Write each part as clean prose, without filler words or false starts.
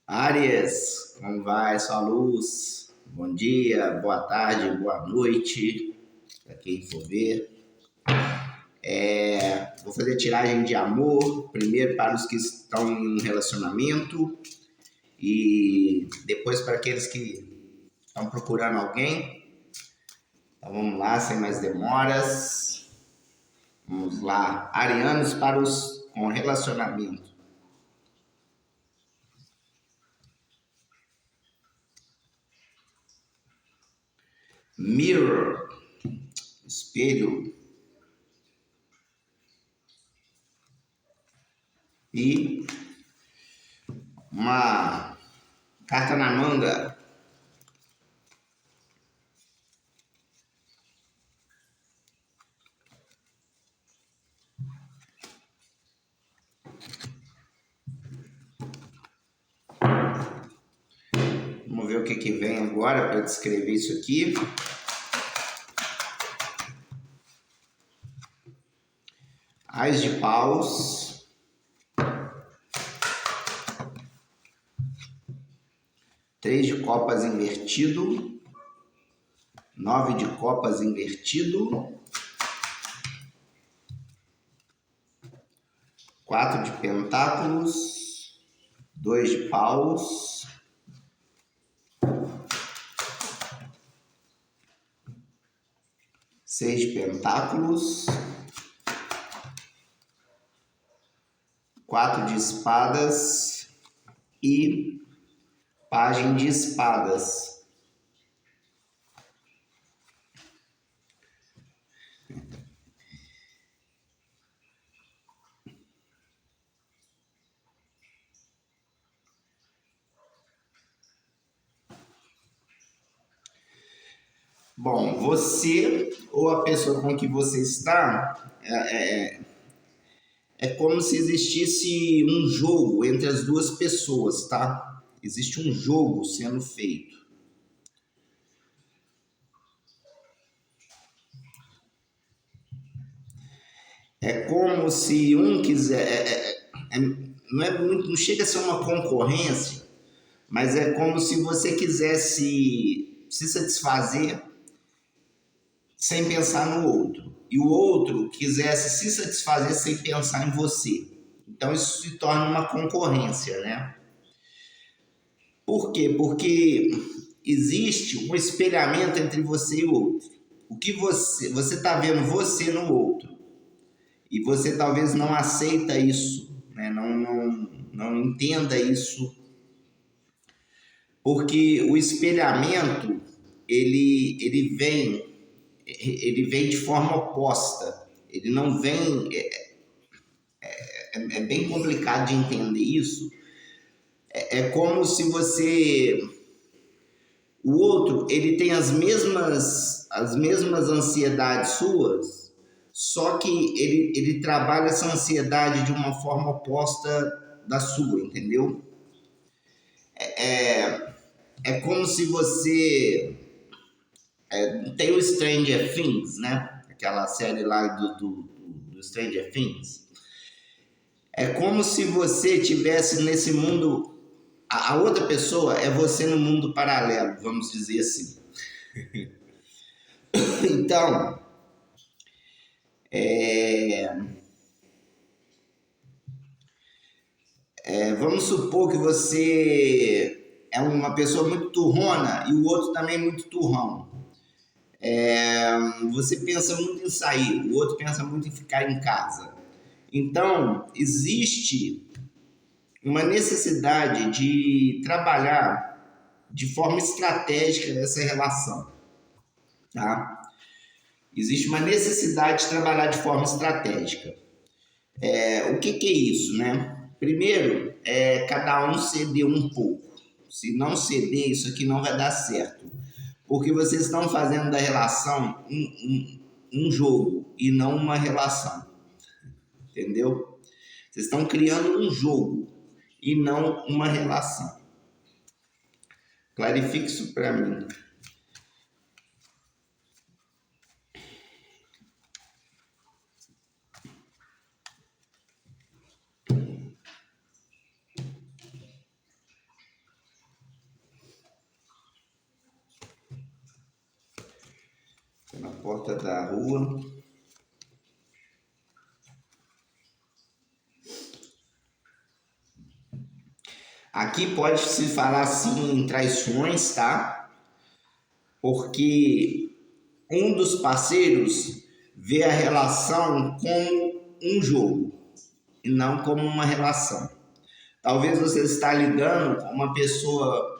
Áries, como vai sua luz? Bom dia, boa tarde, boa noite, para quem for ver. Vou fazer tiragem de amor, primeiro para os que estão em um relacionamento e depois para aqueles que estão procurando alguém. Então vamos lá, sem mais demoras. Vamos lá, arianos para os com relacionamento. Mirror, espelho. E uma carta na manga. Vamos ver o que vem agora para descrever isso aqui. Ás de paus. Três de copas invertido. 9 de copas invertido. 4 de pentáculos. 2 de paus. 6 de pentáculos. 4 de espadas e pajem de espadas. Bom, você ou a pessoa com que você está é como se existisse um jogo entre as duas pessoas, tá? Existe um jogo sendo feito. É como se um quiser. Não chega a ser uma concorrência, mas é como se você quisesse se satisfazer sem pensar no outro. E o outro quisesse se satisfazer sem pensar em você. Então isso se torna uma concorrência, né? Por quê? Porque existe um espelhamento entre você e o outro. O que você está vendo você no outro e você talvez não aceita isso, né? Não entenda isso, porque o espelhamento ele vem de forma oposta. Ele não vem é bem complicado de entender isso. É como se o outro ele tem as mesmas ansiedades suas, só que ele trabalha essa ansiedade de uma forma oposta da sua, entendeu? É como se você tem o Stranger Things, né? Aquela série lá do Stranger Things. É como se você tivesse nesse mundo, a outra pessoa é você no mundo paralelo, vamos dizer assim. Então, vamos supor que você é uma pessoa muito turrona e o outro também muito turrão. Você pensa muito em sair, o outro pensa muito em ficar em casa. Então, existe uma necessidade de trabalhar de forma estratégica essa relação, tá? Existe uma necessidade de trabalhar de forma estratégica. O que é isso, né? Primeiro, cada um ceder um pouco. Se não ceder, isso aqui não vai dar certo. Porque vocês estão fazendo da relação um jogo e não uma relação. Entendeu? Vocês estão criando um jogo e não uma relação. Clarifique isso para mim. porta da rua. Aqui pode se falar sim em traições, tá? Porque um dos parceiros vê a relação como um jogo e não como uma relação. Talvez você está lidando com uma pessoa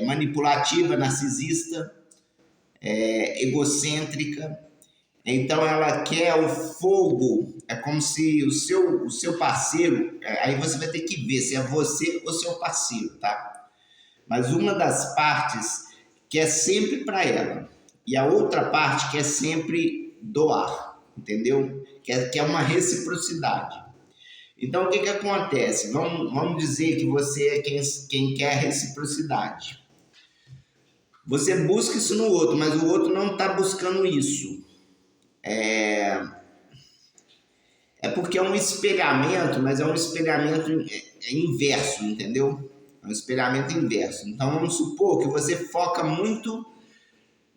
manipulativa, narcisista, egocêntrica. Então ela quer o fogo, é como se o seu parceiro, aí você vai ter que ver se é você ou seu parceiro, tá? Mas uma das partes quer sempre para ela e a outra parte quer sempre doar, entendeu? Quer uma reciprocidade. Então o que acontece? Vamos dizer que você é quem quer reciprocidade. Você busca isso no outro, mas o outro não está buscando isso. É porque é um espelhamento, mas é um espelhamento inverso, entendeu? É um espelhamento inverso. Então vamos supor que você foca muito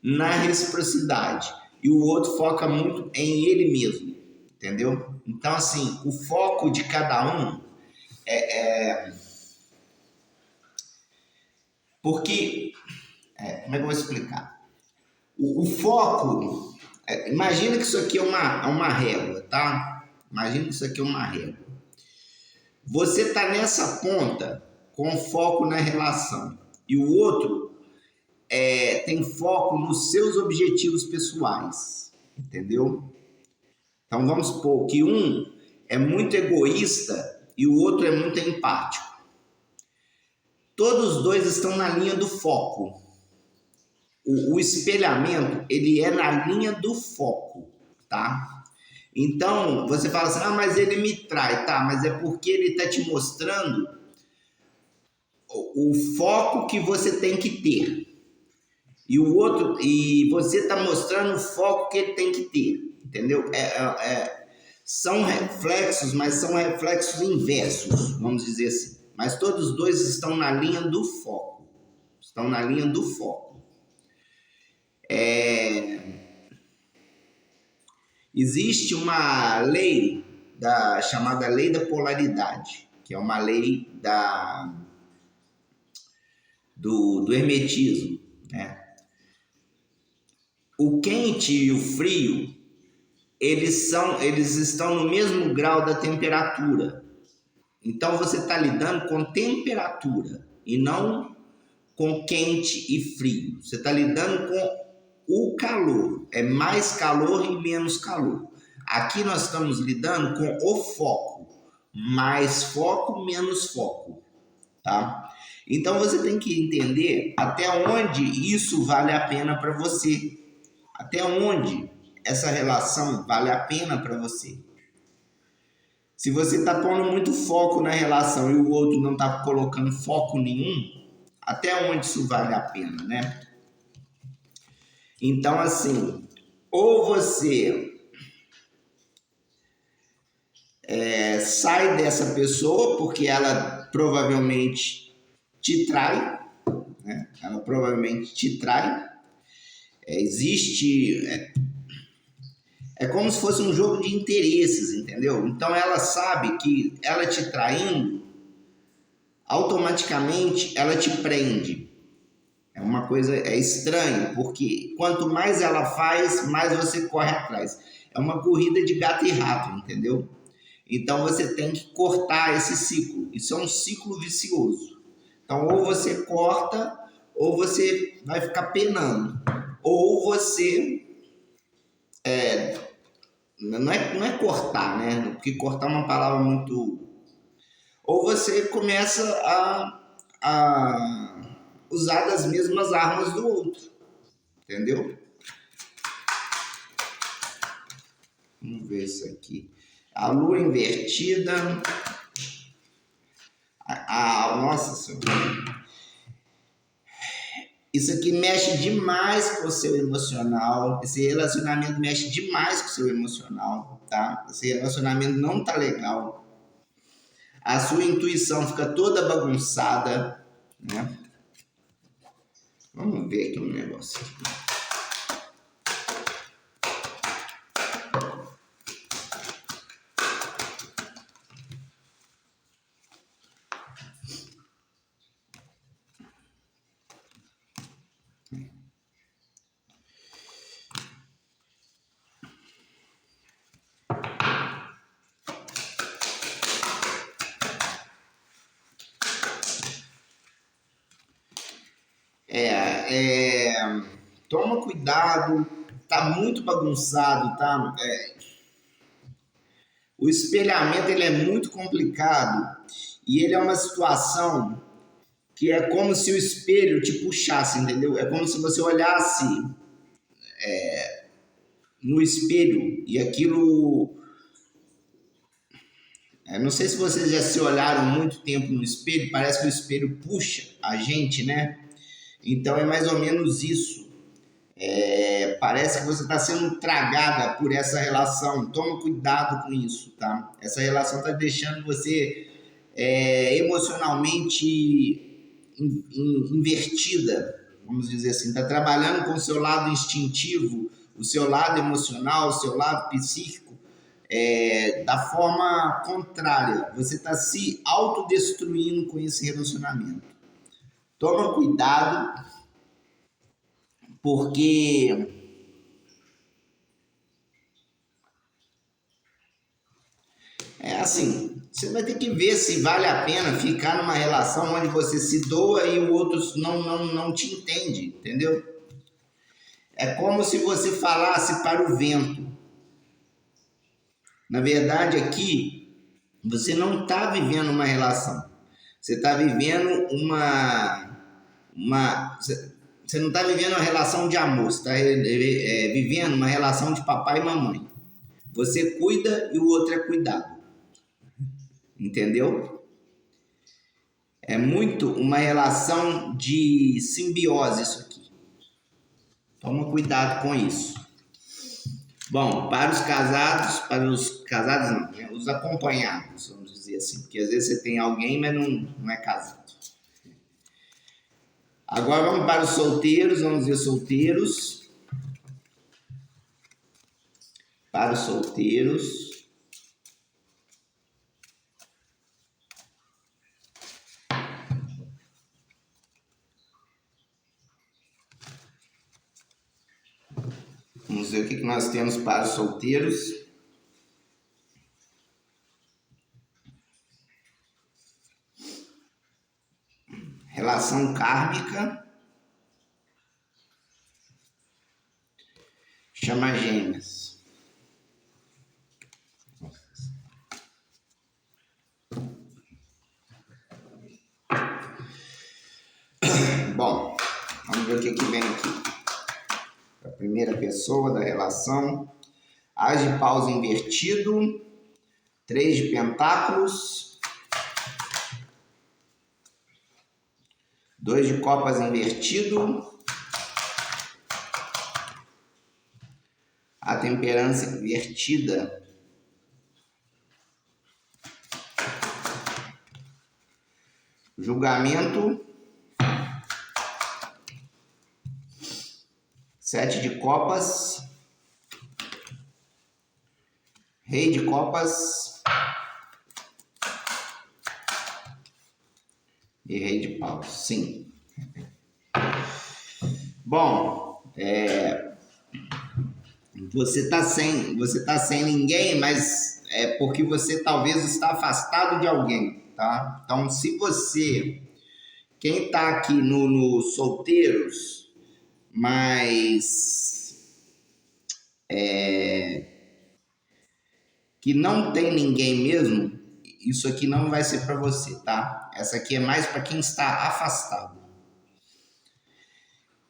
na reciprocidade e o outro foca muito em ele mesmo, entendeu? Então assim, o foco de cada um porque como é que eu vou explicar? O foco, imagina que isso aqui é uma régua, tá? Imagina que isso aqui é uma régua. Você está nessa ponta com foco na relação e o outro tem foco nos seus objetivos pessoais, entendeu? Então vamos supor que um é muito egoísta e o outro é muito empático. Todos os dois estão na linha do foco. O espelhamento, ele é na linha do foco, tá? Então, você fala assim, mas ele me trai, tá? Mas é porque ele está te mostrando o foco que você tem que ter. E você está mostrando o foco que ele tem que ter, entendeu? São reflexos, mas são reflexos inversos, vamos dizer assim. Mas todos os dois estão na linha do foco. Estão na linha do foco. Existe uma lei chamada lei da polaridade, que é uma lei do hermetismo, né? O quente e o frio, eles estão no mesmo grau da temperatura. Então você está lidando com temperatura e não com quente e frio. Você está lidando com o calor. É mais calor e menos calor. Aqui nós estamos lidando com o foco. Mais foco, menos foco. Tá? Então você tem que entender até onde isso vale a pena para você. Até onde essa relação vale a pena para você. Se você está pondo muito foco na relação e o outro não está colocando foco nenhum, até onde isso vale a pena, né? Então, assim, ou você sai dessa pessoa porque ela provavelmente te trai, né? Ela provavelmente te trai. É como se fosse um jogo de interesses, entendeu? Então ela sabe que ela te traindo, automaticamente ela te prende. É uma coisa estranha, porque quanto mais ela faz, mais você corre atrás. É uma corrida de gato e rato, entendeu? Então você tem que cortar esse ciclo. Isso é um ciclo vicioso. Então ou você corta, ou você vai ficar penando. Ou você... Não é cortar, né? Porque cortar é uma palavra muito... Ou você começa a usar das mesmas armas do outro. Entendeu? Vamos ver isso aqui. A lua invertida. Nossa Senhora. Isso aqui mexe demais com o seu emocional. Esse relacionamento mexe demais com o seu emocional, tá? Esse relacionamento não tá legal. A sua intuição fica toda bagunçada, né? Vamos ver aqui um negócio. toma cuidado, tá muito bagunçado, tá? O espelhamento ele é muito complicado e ele é uma situação que é como se o espelho te puxasse, entendeu? É como se você olhasse no espelho e aquilo. Não sei se vocês já se olharam muito tempo no espelho, parece que o espelho puxa a gente, né? Então é mais ou menos isso. Parece que você está sendo tragada por essa relação. Toma cuidado com isso, tá? Essa relação está deixando você emocionalmente invertida, vamos dizer assim. Está trabalhando com o seu lado instintivo, o seu lado emocional, o seu lado psíquico, da forma contrária. Você está se autodestruindo com esse relacionamento. Toma cuidado, porque assim, você vai ter que ver se vale a pena ficar numa relação onde você se doa e o outro não te entende, entendeu? É como se você falasse para o vento. Na verdade, aqui, você não está vivendo uma relação. Você está vivendo você não está vivendo uma relação de amor. Você está vivendo uma relação de papai e mamãe. Você cuida e o outro é cuidado. Entendeu? É muito uma relação de simbiose isso aqui. Toma cuidado com isso. Bom, para os casados não, né? Os acompanhados, vamos dizer assim, porque às vezes você tem alguém, mas não é casado. Agora vamos para os solteiros, vamos ver solteiros. Para os solteiros. Vamos ver o que nós temos para os solteiros. Relação kármica. Chama gêmeas. Bom, vamos ver o que vem aqui. A primeira pessoa da relação. As de paus invertido. 3 de pentáculos. 2 de copas invertido. A temperança invertida. Julgamento. 7 de copas. Rei de copas. E rei de paus. Sim. Bom, você tá sem ninguém, mas é porque você talvez está afastado de alguém, tá? Então, se você, quem tá aqui no solteiros, mas que não tem ninguém mesmo, isso aqui não vai ser para você, tá? Essa aqui é mais para quem está afastado.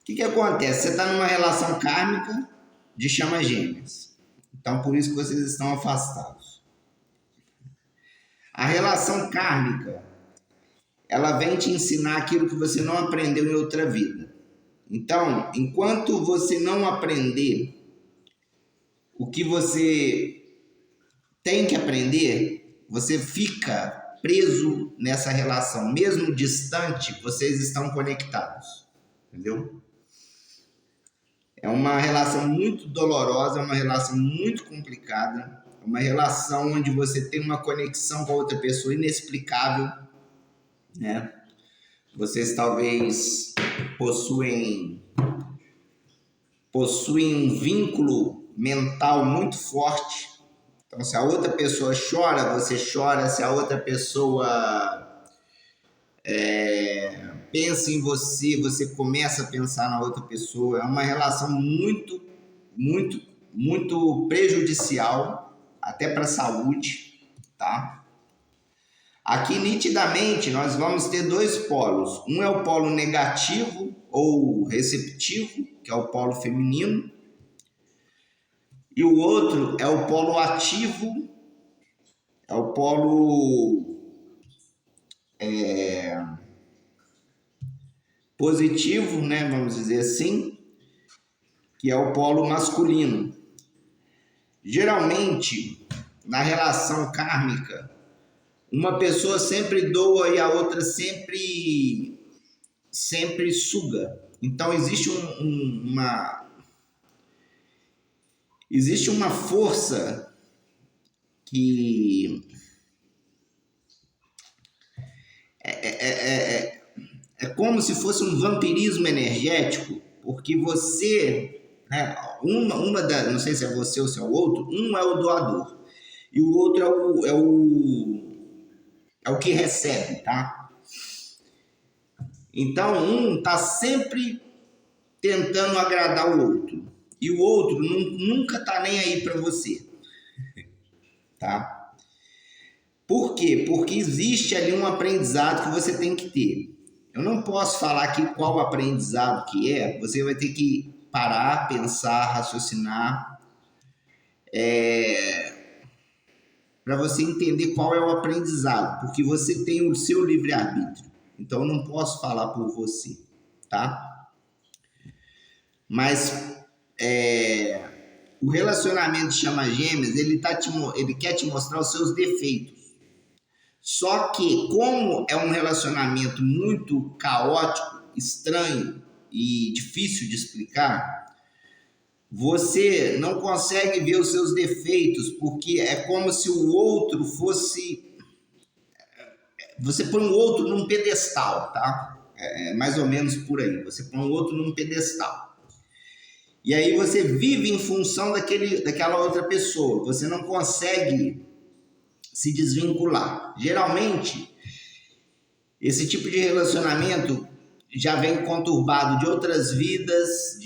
O que acontece? Você está numa relação kármica de chama gêmeas. Então, por isso que vocês estão afastados. A relação kármica, ela vem te ensinar aquilo que você não aprendeu em outra vida. Então, enquanto você não aprender o que você tem que aprender, você fica preso nessa relação. Mesmo distante, vocês estão conectados. Entendeu? É uma relação muito dolorosa, é uma relação muito complicada, é uma relação onde você tem uma conexão com a outra pessoa inexplicável, né? Vocês talvez possuem um vínculo mental muito forte. Então, se a outra pessoa chora, você chora. Se a outra pessoa pensa em você, você começa a pensar na outra pessoa. É uma relação muito, muito, muito prejudicial, até para a saúde, tá? Aqui, nitidamente, nós vamos ter dois polos. Um é o polo negativo ou receptivo, que é o polo feminino, e o outro é o polo ativo, é o polo positivo, né, vamos dizer assim, que é o polo masculino. Geralmente, na relação kármica, uma pessoa sempre doa e a outra sempre suga. Então existe uma força que é como se fosse um vampirismo energético, porque você, né, não sei se é você ou se é o outro, um é o doador e o outro é o que recebe, tá? Então um está sempre tentando agradar o outro e o outro nunca está nem aí para você, tá? Por quê? Porque existe ali um aprendizado que você tem que ter. Eu não posso falar aqui qual aprendizado que é, você vai ter que parar, pensar, raciocinar, para você entender qual é o aprendizado, porque você tem o seu livre-arbítrio. Então eu não posso falar por você, tá? Mas o relacionamento chama gêmeas, ele quer te mostrar os seus defeitos. Só que, como é um relacionamento muito caótico, estranho e difícil de explicar, você não consegue ver os seus defeitos, porque é como se o outro fosse... Você põe o outro num pedestal, tá? É mais ou menos por aí. Você põe o outro num pedestal. E aí você vive em função daquela outra pessoa. Você não consegue se desvincular. Geralmente, esse tipo de relacionamento já vem conturbado de outras vidas,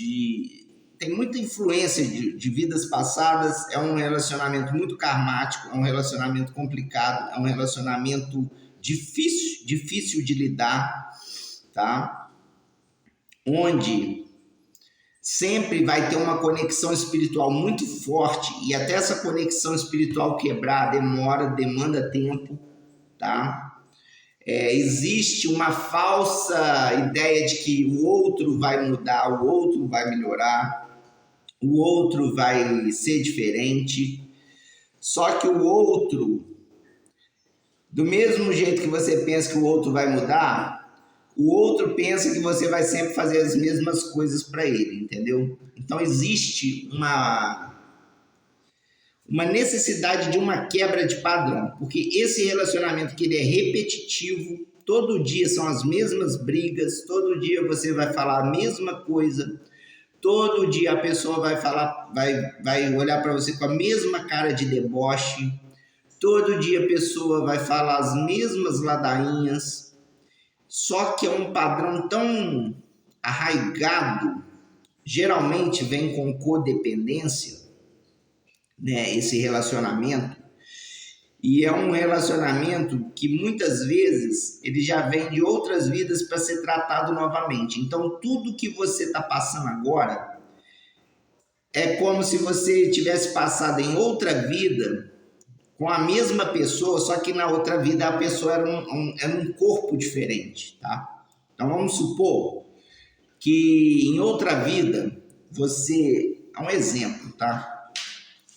tem muita influência de vidas passadas, é um relacionamento muito karmático, é um relacionamento complicado, é um relacionamento difícil de lidar, tá? Onde sempre vai ter uma conexão espiritual muito forte e até essa conexão espiritual quebrar demanda tempo, tá? Existe uma falsa ideia de que o outro vai mudar, o outro vai melhorar, o outro vai ser diferente. Só que o outro, do mesmo jeito que você pensa que o outro vai mudar, o outro pensa que você vai sempre fazer as mesmas coisas para ele, entendeu? Então existe uma necessidade de uma quebra de padrão, porque esse relacionamento que ele é repetitivo, todo dia são as mesmas brigas, todo dia você vai falar a mesma coisa, todo dia a pessoa vai falar, vai olhar para você com a mesma cara de deboche, todo dia a pessoa vai falar as mesmas ladainhas, só que é um padrão tão arraigado, geralmente vem com codependência, né, esse relacionamento, e é um relacionamento que muitas vezes ele já vem de outras vidas para ser tratado novamente. Então tudo que você está passando agora é como se você tivesse passado em outra vida com a mesma pessoa, só que na outra vida a pessoa era um corpo diferente, tá? Então vamos supor que em outra vida você... É um exemplo, tá?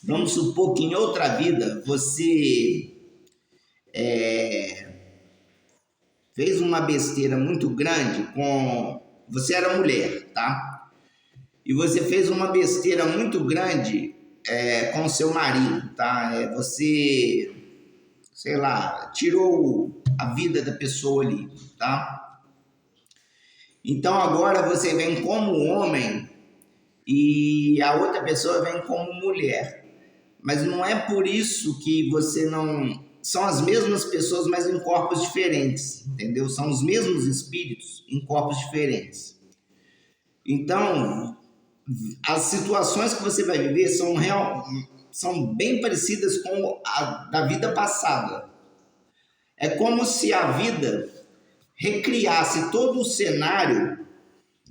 Vamos supor que em outra vida você fez uma besteira muito grande com... Você era mulher, tá? E você fez uma besteira muito grande com seu marido, tá? Você, sei lá, tirou a vida da pessoa ali, tá? Então agora você vem como homem e a outra pessoa vem como mulher. Mas não é por isso que você não são as mesmas pessoas, mas em corpos diferentes, entendeu? São os mesmos espíritos em corpos diferentes. Então, as situações que você vai viver são bem parecidas com a da vida passada. É como se a vida recriasse todo o cenário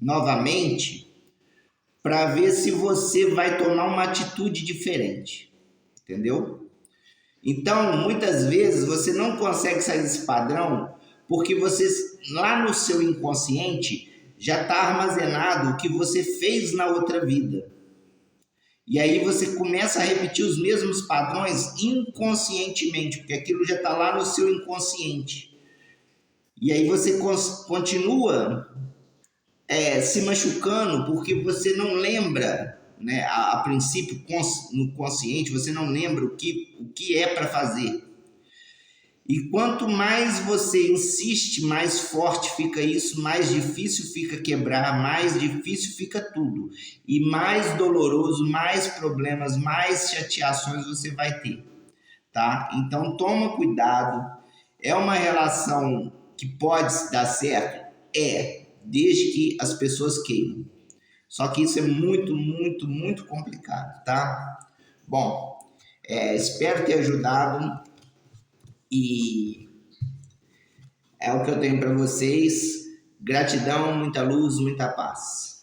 novamente para ver se você vai tomar uma atitude diferente, entendeu? Então, muitas vezes você não consegue sair desse padrão porque você, lá no seu inconsciente, já está armazenado o que você fez na outra vida. E aí você começa a repetir os mesmos padrões inconscientemente, porque aquilo já está lá no seu inconsciente. E aí você continua se machucando porque você não lembra, né? A princípio, no consciente, você não lembra o que é para fazer. E quanto mais você insiste, mais forte fica isso, mais difícil fica quebrar, mais difícil fica tudo. E mais doloroso, mais problemas, mais chateações você vai ter, tá? Então toma cuidado. É uma relação que pode dar certo? Desde que as pessoas queiram. Só que isso é muito, muito, muito complicado, tá? Bom, espero ter ajudado. E é o que eu tenho para vocês. Gratidão, muita luz, muita paz.